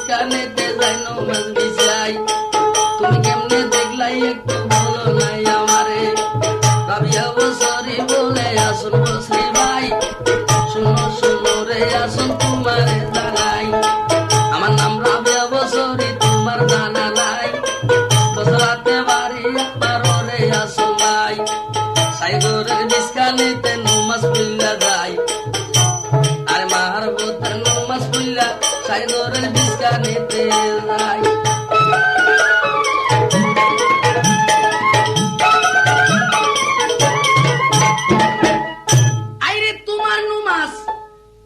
বিস্কানেতে যাই নমাজ বিছাই তুমি কেমনে দেখলাই একটু বলো নাই আমারে রাবিয়া বছরি বলে আসুন বসরি ভাই শুনো শুনো রে আসুন তোমারে জানাই আমার নাম রাবিয়া বছরি তোমার জানা নাই বছরাতে বাড়ি একবার রে আসুন ভাই সাইগরের বিস্কানেতে নমাজ পড়লা যাই আর মার বোতার নমাজ পড়লা সাইগরের বিস্কানেতে যাই আইরে তোমার নমাজ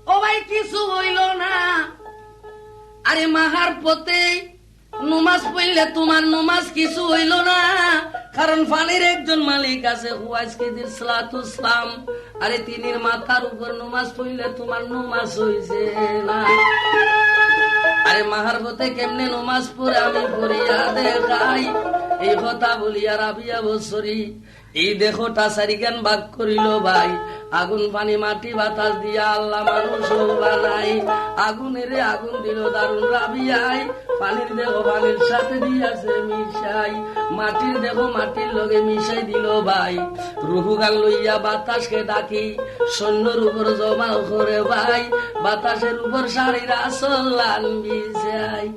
ও ভাই কিছু হইল না আরে মাহার পথে নমাজ পড়লে তোমার নমাজ কিছু হইল না কারণ পানির একজন মালিক আছে হুয়াইসকিদির সালাতুস সালাম আরে তিনির মাথার উপর নমাজ পড়লে তোমার নমাজ হইছে না আরে মাহার পথে কেমনে নমাজ পড়ে আমি পড়িয়া দেখাই এই কথা বলিয়া রাবিয়া বছরি এই দেখোটা সারিগান ভাগ করিল ভাই আগুন পানি মাটি বাতাস দিয়া আল্লাহ মানুষ বানাই আগুনের আগুন দিল দারুন রাবিয়াই পানির দেহ পানির সাথে দিয়াছে মিশাই মাটির দেহ মাটির লগে মিশাই দিল ভাই রুহু গান লইয়া বাতাসকে ডাকি সৈন্যর উপর জমা করে ভাই বাতাসের উপর শাড়ির আসল লাল মিশাই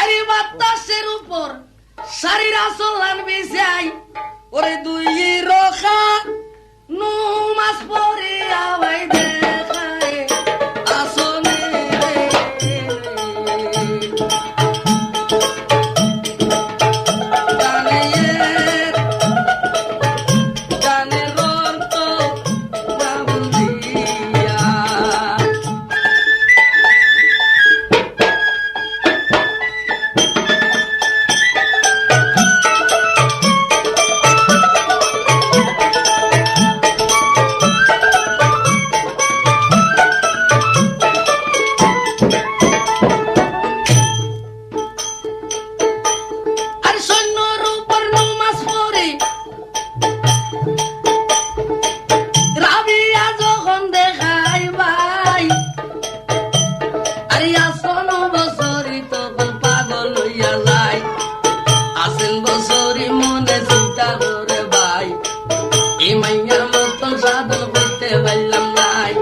আরে বাতাসের উপর শাড়ির আসল লাল মিশাই ওরে দুই রোখা নমাজ পড়ে আওয়াই দেখায় আসনে গানের অর্থ বাবু দিয়া আর সৈন্যর উপর নমাজ পড়ে রাবিয়া যখন দেখাই ভাই আরে আসন বছরি তখন পাগল হইয়া যায় আসেন বছরি মনে চিন্তা করে ভাই এই মাইয়ার মতন সাধন করতে পারলাম নাই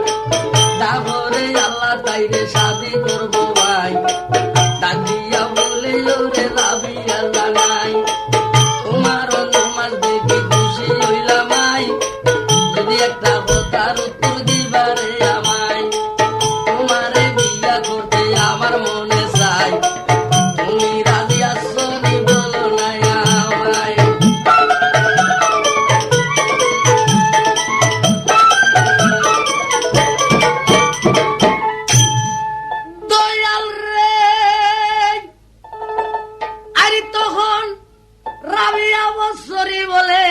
তারপরে আল্লাহ তাইরে শাদি করবো ভাই ডাক দিয়া বলে ওরে রাবিয়া জানাই তোমার নমাজ দেখি খুশি হইলাম আই যদি একটা কথার উত্তর দিবারে আমায় তোমারে বিয়া করতে আমার মনে চাই তুমি রাজি আছো নি বলো নাই আমায় দয়াল রে আরে তখন রাবিয়া বছরি বলে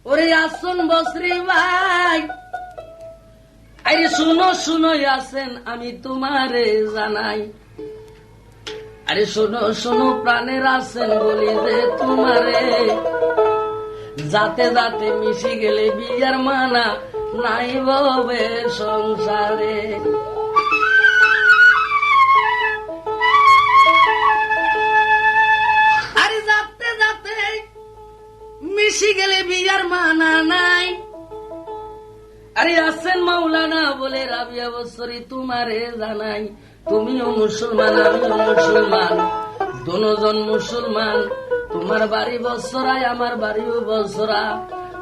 ওরে আসুন বছরি ভাই আরে শুনো শুনো আছেন আমি তোমারে জানাই আরে শোনো শোনো প্রাণের আছেন বলি যে তোমারে যাতে যাতে মিশি গেলে বিয়ার মানা নাই ববে সংসারে আরে যাতে যাতে মিশি গেলে বিয়ার মানা নাই আরে আছেন মাওলানা বলে রাবিয়া বছরি তোমারে জানাই তুমিও মুসলমান আমিও মুসলমান দুজন মুসলমান তোমার বাড়ি বছরায় আমার বাড়িও বছরা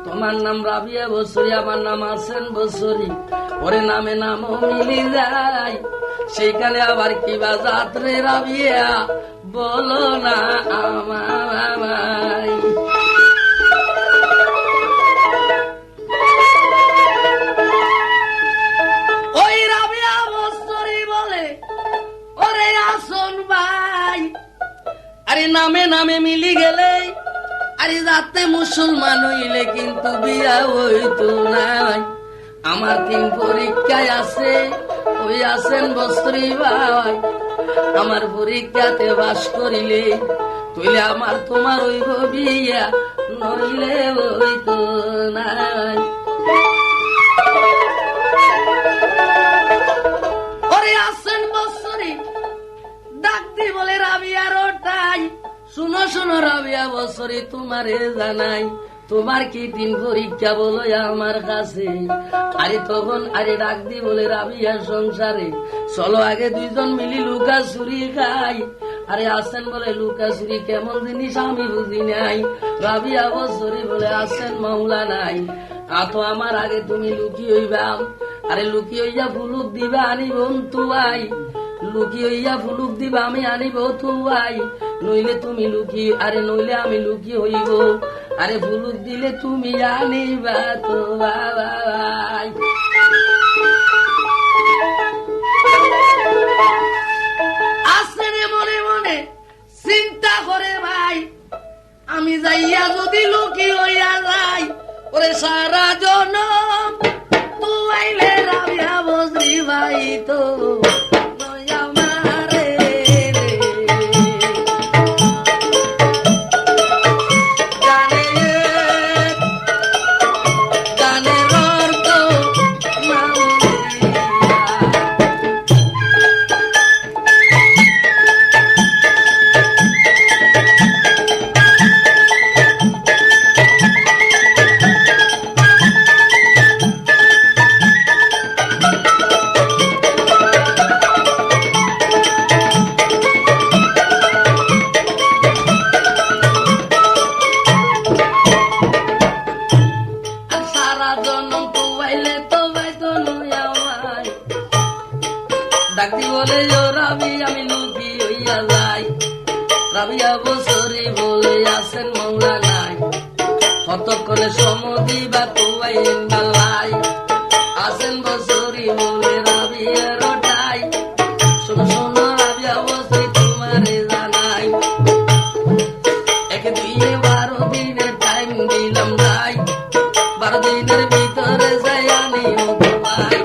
তোমার নাম রাবিয়া বছরি আমার নাম আছেন বছরি ওরে নামে নামও মিলি যায় সেইখানে আবার কিবা যাত্রে রাবিয়া বলো না আমায় ওই রাবিয়া বছরি বলে ওরে আসুন ভাই আরে নামে নামে মিলি গেলে আরে যাতে মুসলমান হইলে কিন্তু বিয়া হইতো নাই আমার 3 পরীক্ষায় আছে ওই আছেন বছরি ভাই আমার পরীক্ষাতে বাস করিলে তুইলে আমার তোমার হইব বিয়া নইলে হইতো নাই বছরই তোমারে জানাই, তোমার কি দিন পরীক্ষা বলো আমার কাছে। আরে তখন আরে ডাক দি বলে রাবিয়া সংসারে চলো আগে দুইজন মিলি লুকা চুরি খাই। আরে আসেন বলে লুকা চুরি কেমন জিনিস আমি বুঝি নাই। রাবিয়া বছরই বলে আসেন মাওলা নাই, আতো আমার আগে তুমি লুকি হইবা। আরে লুকি হইয়া ফুলুক দিবা আনিব তুয়াই, লুকি হইয়া ফুলুক দিবা আমি আনিব তুয়াই। নইলে তুমি লুকি, আরে নইলে আমি লুকি হইব। আরে ফুলুক দিলে তুমি আনিবা তো বাবাই। আসরে মনে মনে চিন্তা করে ভাই, আমি যাইয়া যদি লুকি হইয়া যাই, ওরে সারা জনম তুই আইলে রাবিয়া বজরি ভাই তো ডাকতি বলে রাবি আমি লুকি হইয়া যাই। রাবিয়া বছরে বলে আসেন মাওলা নাই, কতক্ষণে সমদিবা তুই লাই। আসেন বছরে বলে রাবিয়া রটাই, শোনো শোনো রাবিয়া বছরে তোমারে জানাই। এক দুইয়ে 12 দিনের টাইম দিলাম নাই, 12 দিনের ভিতরে যাই আনি ভাই।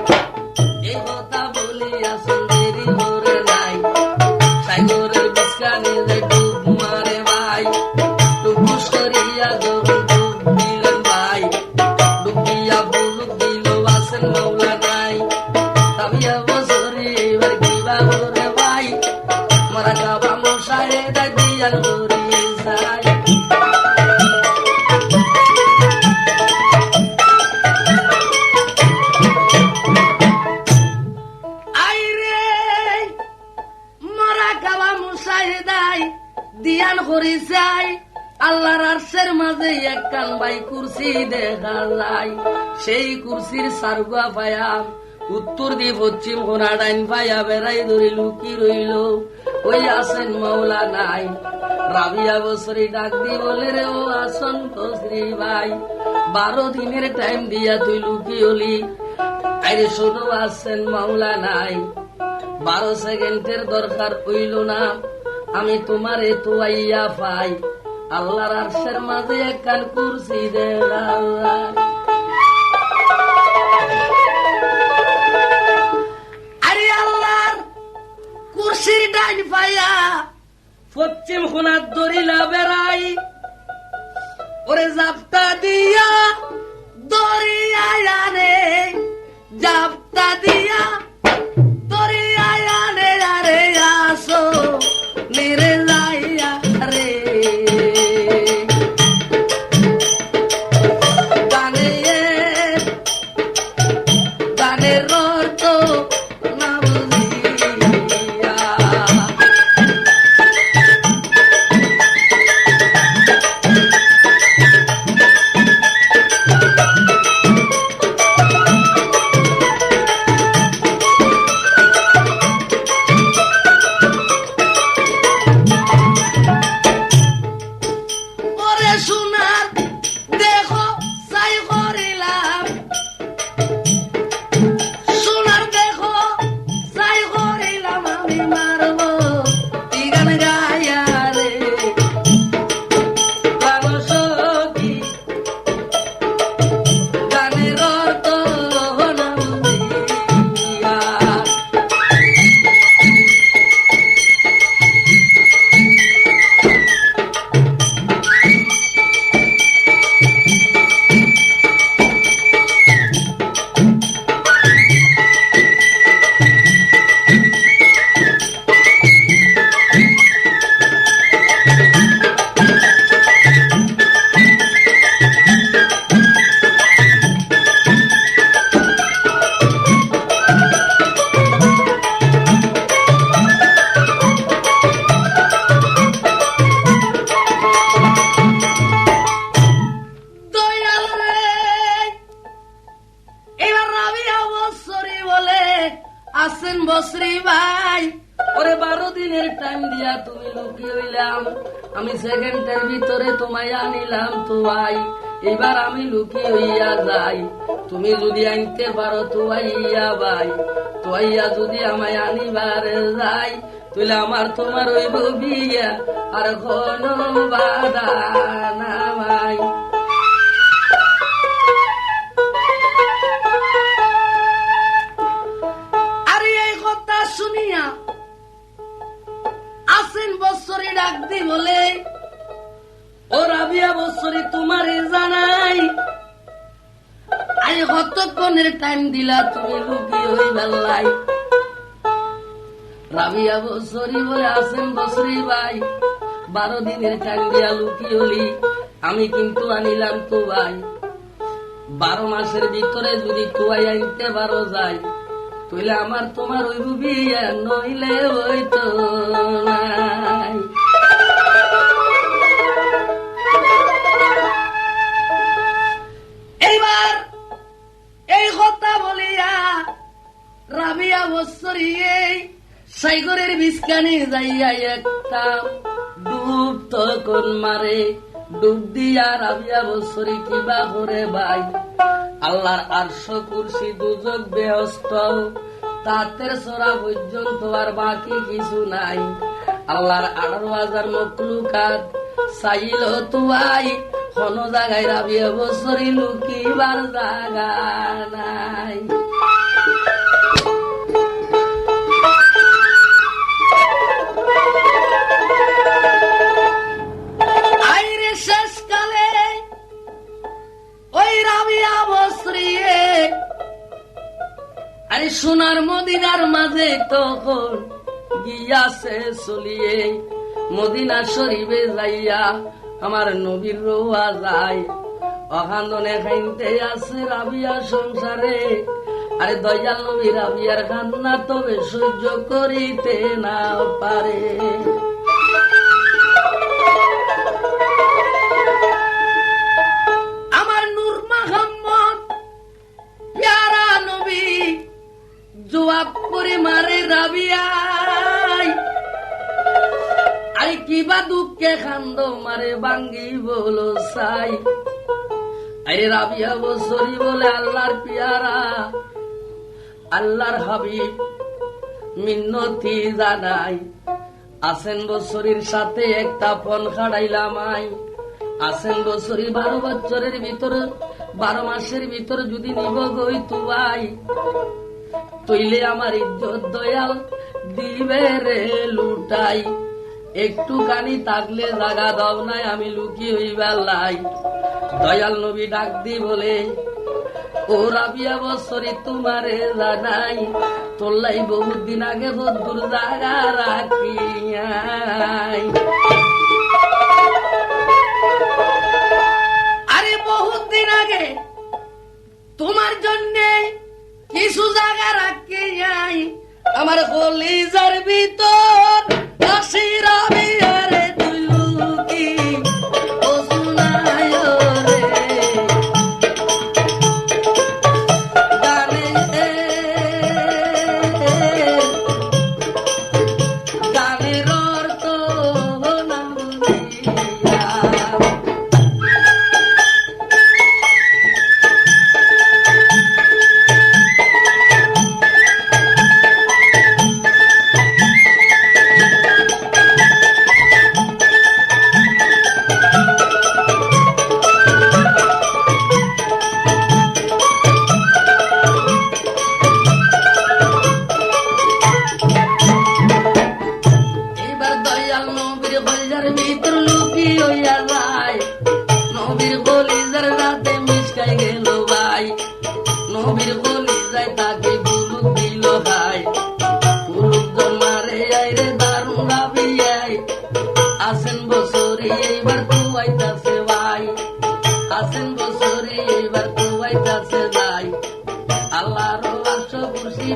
এই কথা বলি আসুন দেরি করে নাই, সাগরের বিস্কানে যাই ডুব মারে ভাই। টুকুস করিয়া যখন ডুব দিলেন ভাই, ডুবিয়া বুলুক দিল আসেন মাওলা নাই। রাবিয়া বছরে এবার কিবা করে ভাই, মারা কাবা মশায় দাই দিয়ান করিয়ে যায়। দিয়ান করি চাই আল্লাহর আরশের মাঝে এক কান বাই কুরসি দেখা যায়। সেই কুরসির সারগুয়া পায়া উত্তর দিয়ে পশ্চিম কোনা ডাইন পায়া বেড়াই ধরে লুকি রইল, ওই আসেন মাওলা নাই। রাবিয়া বছরে ডাক দি বলে রে ও আসন বছরি ভাই, 12 দিনের টাইম দিয়া তুই লুকি হলি। আরে শোনো আসেন মাওলা নাই, 12 সেকেন্ডের দরকার হইল না, আমি তোমারে তো আইয়া পাই। আল্লাহর আরশের মাঝে একখান কুরসি দেখা যায়। আরে আল্লাহর কুরসির ডাইন পাইয়া পশ্চিম কোণার দড়িলা বেড়াই, ওরে জাপটা দিয়া দড়িয়ায় আনে, জাপটা দিয়া দড়িয়ায় আনে। আরে আসো মেরে লাইয়া রে গানের অর্থ না বুঝিয়া। সোনার দেখো আসেন বসরি ভাই, ওরে 12 দিনের টাইম দিয়া তুমি লুকিয়ে হইলাম, আমি সেকেন্ডের ভিতরে তোমায় আনিলাম তো ভাই, এবার আমি লুকিয়ে হইয়া যাই, তুমি যদি আনতে পারো তো আইয়া ভাই, তো আইয়া যদি আমায় আনিবার যাই, তুইলে আমার তোমার ওই বিয়া আর কোনো বাধা না ভাই। আরে এই কথা শুনিয়া আসেন বছরে ডাক দি বলে, ও রাবিয়া বছরে তোমারে জানাই, আই কতক্ষণের টাইম দিলা তুমি লুকিয়ে হই বেল্লাই। রাবিয়া বছরি বলে, আসেন বছরি ভাই 12 দিনের টাইম দিয়া লুকিয়ে হলি, আমি কিন্তু আনিলাম তো ভাই, 12 মাসের ভিতরে যদি তুই আনতে পারো যাই, তুইলে আমার তোমার ওই বিয়া, নইলে হইতো নাই। এইবার এই কথা বলিয়া রাবিয়া বছরি সাইগরের বিস্কানি যাইয়া একটা ডুব তখন মারে, ডুব দিয়া রাবিয়া বছরি কিবা করে ভাই, আল্লাহর আরশ কুরসি দুজক বেহস্ত, তাতের সরা পর্যন্ত আর বাকি কিছু নাই, আল্লাহর 18,000 মখলুকাত চাইল তুয়াই, কোন জায়গায় রাবিয়া বছরি লুকিবার জায়গা নাই। আইরে শেষকালে ওই রাবিয়া বছরি আরে সোনার মদিনার মাঝে তখন গিয়াছে চলিয়ে, মদিনা শরীফে যাইয়া আমার নবীর রোয়া যায়, অখান্দনে খাইতে আছে রাবিয়া সংসারে, আরে দয়াল নবী রাবিয়ার কান্না তবে সহ্য করিতে না পারে। আমার নূর মুহাম্মদ প্যারা নবী জবাব করে মারে রাবিয়াই, আরে কিবা দুঃখে খান্দ মারে বাঙ্গি বলো সাই। আরে রাবিয়া বছরি বলে, আল্লাহর পিয়ারা আল্লাহর হাবিব মিন্নতি জানাই, আসেন বছরের সাথে একটা ফোন খাড়াইলাম আই, আসেন বছরি 12 বছরের ভিতর 12 মাসের ভিতর যদি নিব গই তুই, তইলে আমার ইজ্জত দয়াল দিবে রে লুটাই, একটুখানি থাকলে জাগা দাও নাই, আমি লুকিয়ে হইবার লাই। দয়াল নবী ডাক দি বলে, ও রাবিয়া বছরি তোমারে জানাই, তোল্লাই বহুত দিন আগে বদুর জাগা রাখিয়াই, আরে বহুত দিন আগে তোমার জন্য কিছু জায়গা রাখিয়াই, আমার কলিজার ভিতর আসি রাবিয়ারে তুই লুকি, ও শুনায় রে গানে গানের অর্থ না বুঝিয়া।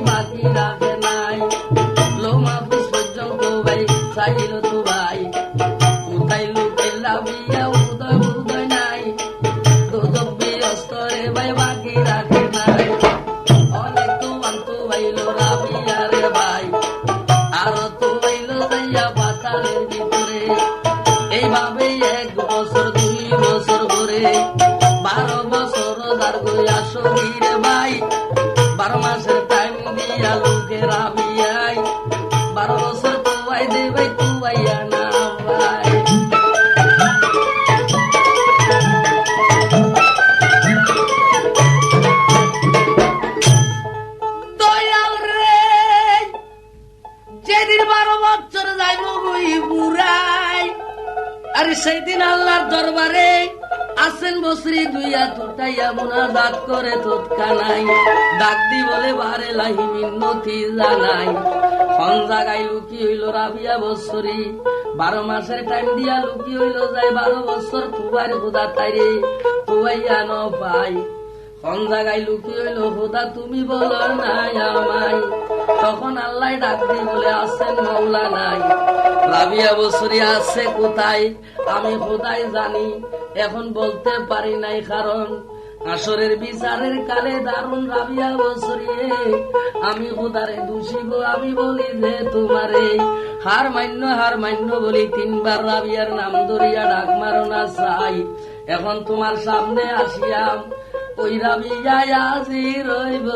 বাকি রাখে নাই লোমা পর্যন্ত ভাই চাইল তো ভাই কোথায় লোকে লাভিয়া উদয় উদয় নাই দোজব্বি অস্তরে ভাই বাকি রাখে নাই অনেক তো আন্ত ভাইল রাবিয়া ডাকে রাবিয়াই 12 বছর তুয়াই দে ভাই তুয়াইয়া না ভাই দয়াল রে যেদিন 12 বছর যাইব বই বুড়াই আরে সেই দিন আল্লাহর দরবারে আসেন বসরি দুইয়া তুটাইয়া মুনাজাত করে তৎকানাই ডাক দি বলে বারে লাহি মিন্নতি জানাই কোন জায়গায় লুকি হইল রাবিয়া বসরি 12 মাসের টাইম দিয়া লুকি হইল যায় 12 বছর তুবার খোদা তাইরে তুয়াইয়া ন পাই কোন জায়গায় লুকি হইল খোদা তুমি বলো নাই আমায় তখন আল্লাহ ডাক দি বলে আসেন মাওলা নাই রাবিয়া বসরি আছে কোথায় আমি খোদাই জানি এখন বলতে পারি নাই কারণ আসরের বিচারের কালে দারুণ রাবিয়া বসরি আমি খোদারে দোষী গো আমি বলি যে তোমারে হার মান্য বলি 3 বার রাবিয়ার নাম ধরিয়া ডাক মারো না চাই এখন তোমার সামনে আসিয়াম ওই রাবিয়া আজি রইব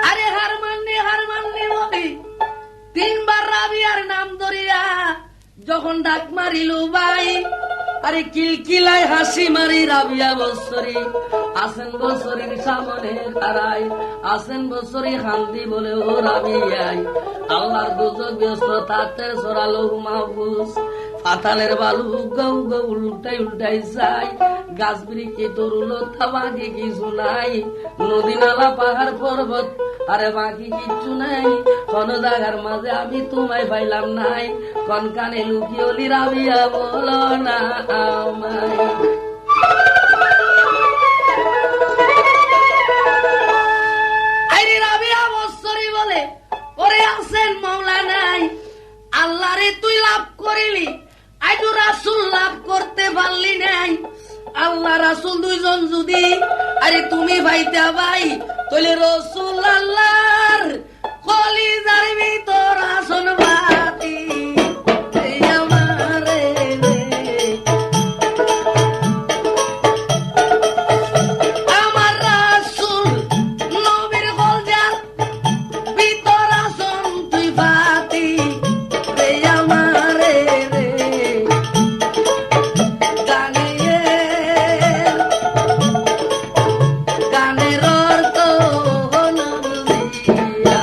আরে হার মাননি বলি 3 বার রাবিয়ার নাম ধরিয়া যখন ডাক মারিল ভাই আরে কিলকিলাই হাসি মারি রাবিয়া বছরি আসেন বছরের সামনে দাঁড়াই আসেন বছরি হান্দি বলে ও রাবিয়াই আল্লাহর দুজক ব্যস্ত তাতে সরালো মাহফুজ পাতালের বালু গৌ গৌ উল্টাই যায় গাছ বিরিকি তরুলো বাকি কিছু নাই নদী নালা পাহাড় পর্বত আরে বাকি কিচ্ছু নাই কোন জায়গার মাঝে আমি তোমায় পাইলাম নাই কোন কানে লুকিয়লি রাবিয়া বলো না আমায় আরে রাবিয়া বছরি বলে ওরে আসেন মাওলা নাই আল্লাহরে তুই লাভ করিলি আজু রাসূল লাভ করতে পারলি নাই আল্লাহ রাসূল দুইজন যদি আরে তুমি ভাইতা ভাই তাহলে রাসূল আল্লাহর কলিজার ভিতর আসন বাতি এই আমারে আমার রাসূল নবীর কলিজার ভিতর আসন তুই বাতি এই আমারে গানের অর্থ নবুজিয়া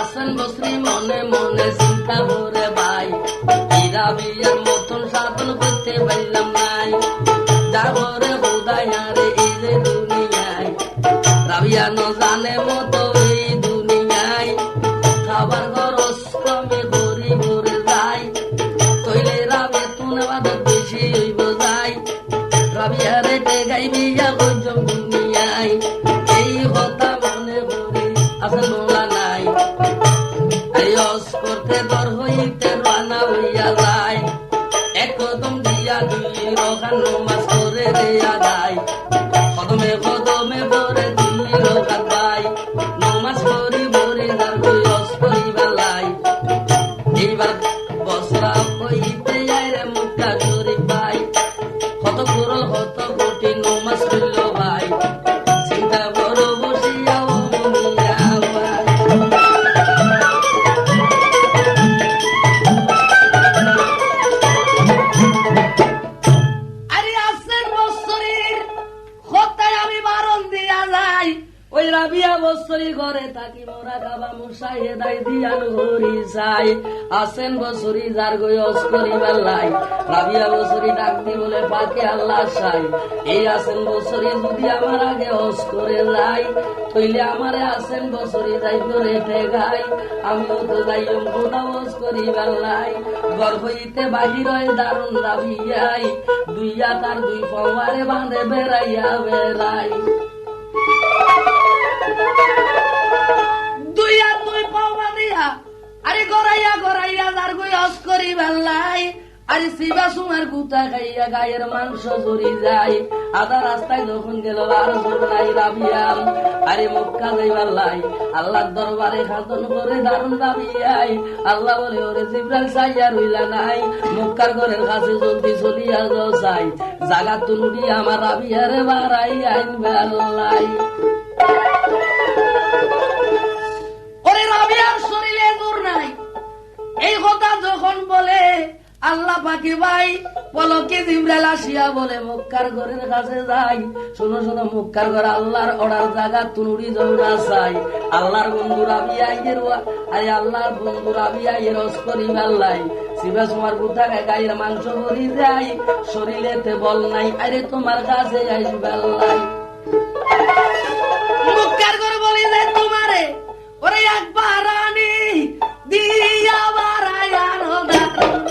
আসেন বসরি মনে মনে চিন্তা করে ভাই রাবিয়ার মতন সাধন করতে পারলাম নাই যাবরে হুদাই আরে এই যে দুনিয়ায় রাবিয়া ন জানে মতো এই দুনিয়ায় খাবার খরচ কমে গরি ভরে যায় তৈলে রাবে তুন বাদত বেশি হইব যায় রাবিয়ারে টেগাই বিয়া গজম দুনিয়ায় এই কথা মনে করি আসেন বলা নাই আয়স করতে দর হইতে রানা হইয়া যায় একদম দিয়া দুই রকান নমাজ করে দেয়া যায় কদমে কদমে বরে দুই রকাত ভাই নমাজ করি বরে দার হইস করিবার লাই এইবার বসরা হইতে আইরে মুক্তা করি ভাই কত করল কত কোটি নমাজ করল ভাই চিন্তা করো বসিয়া ও মুনিয়া ভাই আরে আসেন বছরের হত্যায় আমি বারণ দিয়া যাই ওই রাবিয়া বছরি ঘরে থাকি মোরা গাবা মুসাইয়ে দাই দিয়াল হরি চাই আসেন বছরি যার গয়স করিবার লাই রাবিয়া বছরি ডাক দি বলে পাকে আল্লাহ চাই এই আসেন বছরি যদি আমার আগে হস করে যাই তইলে আমারে আসেন বছরি যাই করে ঠেগাই আমিও তো যাইম খোদা হস করিবার লাই গর্ভ হইতে বাহির হয় দারুণ রাবিয়াই দুইয়া তার দুই পাওয়ারে বাঁধে বেড়াইয়া বেড়াই দুইয়া দুই পাওয়া দিয়া আরে গড়াইয়া গড়াইয়া যার গই অস করি বেল্লাই আরে শিবা সুমার গুতা খাইয়া গায়ের মাংস জড়ি যায় আধা রাস্তায় যখন গেল আর জোর নাই রাবিয়াম আরে মক্কা যাইবার লাই আল্লাহর দরবারে খাতন করে দারুণ রাবিয়াই আল্লাহ বলে ওরে জিবরাইল সাইয়া রইলা নাই মক্কার ঘরের কাছে জলদি চলিয়া যাও চাই জাগা তুলুড়ি আমার রাবিয়ারে বাড়াই আইনবার লাই ওরে রাবিয়ার শরীরে জোর নাই এই কথা যখন বলে আল্লাহ পাকি ভাই পলকে জিবরাইল আসিয়া বলে মক্কার ঘরের কাছে যাই শোনো শোনো মক্কার ঘর আল্লাহর অর্ডার জায়গা তুনুরি জমা চাই আল্লাহর বন্ধু রাবিয়াইয়ের আরে আল্লাহর বন্ধু রাবিয়াইয়ের অস্করি বেল্লাই শিবা তোমার বুদ্ধা গায়ের মাংস ভরি যায় শরীরেতে বল নাই আরে তোমার কাছে আইস বেল্লাই মক্কার ঘর বলি যে তোমারে ওরে একবার রানী দিয়া বারায়ানো দারুন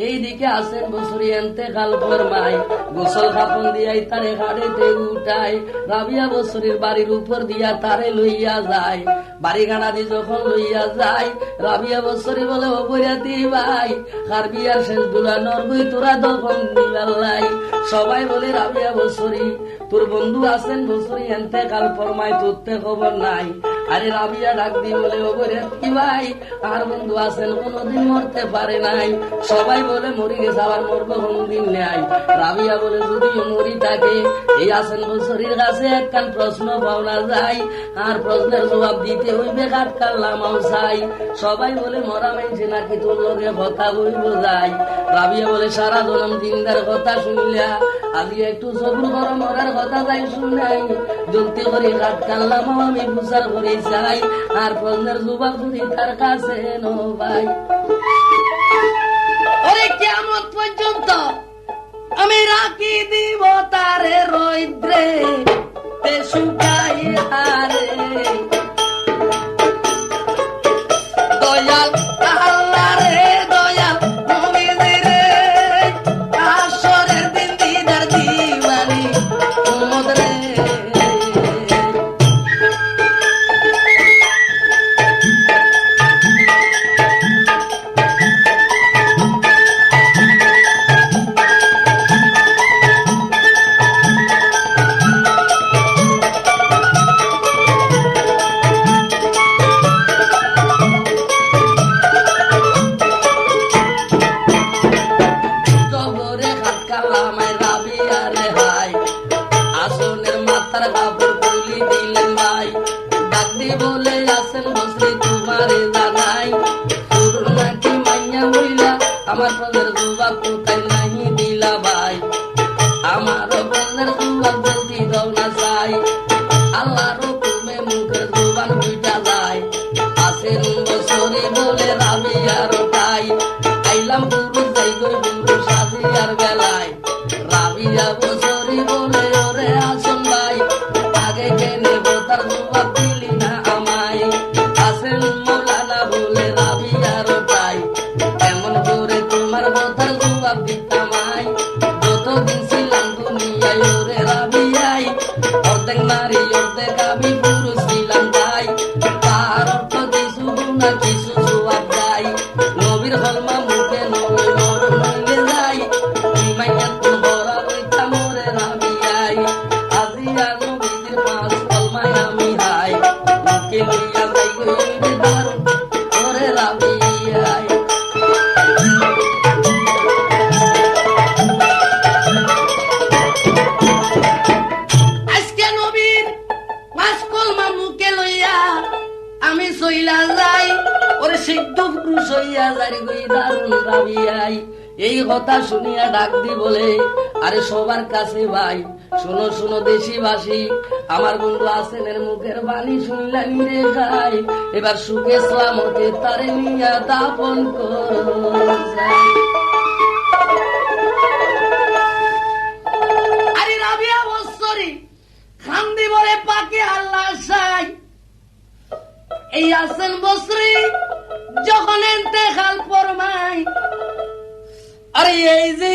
এইদিকে আসেন বছরী এন্তেকাল ফরমাই গোসল কাপড় দিয়াই তারে হাড়েতে উঠাই রাবিয়া বছরীর বাড়ির উপর দিয়া তারে লইয়া যায় বাড়ি গাড়া দিয়ে যখন লইয়া যায় রাবিয়া বছরী বলে ও বইরাতি ভাই কার বিয়ার শেষ দুলা নরবই তোরা দফন দিলাই সবাই বলে রাবিয়া বছরী তোর বন্ধু আছেন বছরী এন্তেকাল ফরমাই তোরতে খবর নাই আরে রাবিয়া ডাক দিয়ে বলে ও বলে কি ভাই আর বন্ধু আছেন কোনদিন মরতে পারে নাই, সবাই বলে মরি গেছে আবার মরবো কোনদিন নাই। রাবিয়া বলে যদিও মরি থাকে এই আছেন বছরের কাছে একখান প্রশ্ন পাওনা যায়, আর প্রশ্নের জবাব দিতে হইবে কাঠ কাল্লামাও চাই। সবাই বলে মরা মাইছে নাকি তোর লগে কথা বইব যাই। রাবিয়া বলে সারা জনম জিন্দার কথা শুনলা, আজকে একটু সবুর করো মরার কথা যাই শুনাই, জলদি করে কাঠ কাল্লামাও আমি বুঝার করে চাই, আর প্রশ্নের জবাব যদি তার কাছে নো ভাই। ওরে কিয়ামত পর্যন্ত আমি রাখি দিব তারে রৌদ্রে তে শুকাই হারে, দয়াল আল্লাহ রে দয়াল নবীজি রে, আসরের দিন দিদার দিবানি উম্মত রে। আমার প্রদের জবাব কোথায় নাহি দিলা ভাই, আমার প্রদের জবাব বলতে দাও না চাই, আল্লাহর হুকুমে মুখের জবান দুইটা যায়, আসেন বছরে বলে রাবিয়ার তাই, আইলাম পুরুষ যাই গই পুরুষ সাজিয়ার বেলায়, রাবিয়া বছরে বলে ওরে আসন ভাই, আগে কেনে তার জবাব দিলি না আমায়, আসেন মৌলানা বলে রাবিয়ার তাই, এমন করে তোমার কথার জবাব দিতামাই, যতদিন ছিলাম দুনিয়ায় ওরে রাবিয়াই, অর্ধেক নারী অর্ধেক আমি পুরুষ ছিলাম তাই, তার অর্থ কিছু না কিছু জবাব যাই, নবীর হলমা মুখে নবী নর নইলে যাই, মাইয়া তো বড় হইতাম ওরে রাবিয়াই, আজিয়া নবীর পাঁচ হলমায় আমি হাই, মুখে লইয়া যাই গইবে দারুণ ওরে রাবিয়াই। আজকে নবীর পাঁচ কলমা মুখে লইয়া আমি সইলা যাই, ওরে সিদ্ধ পুরুষ হইয়া যাই গই দারুণ রাবিয়াই। এই কথা শুনিয়া ডাক দি বলে আরে সবার কাছে ভাই শোনো শোনো দেশিবাসী, আমার বন্ধু আছেন এর মুখের বাণী শুনলা নিরে খাই, এবার সুখে সালামতে তারে নিয়া দাপন করো যাই। আরে রাবিয়া বছরি খান্দি বলে পাকে আল্লাহ চাই, এই আছেন বছরি যখন এতেকাল ফরমাই, আরে এই যে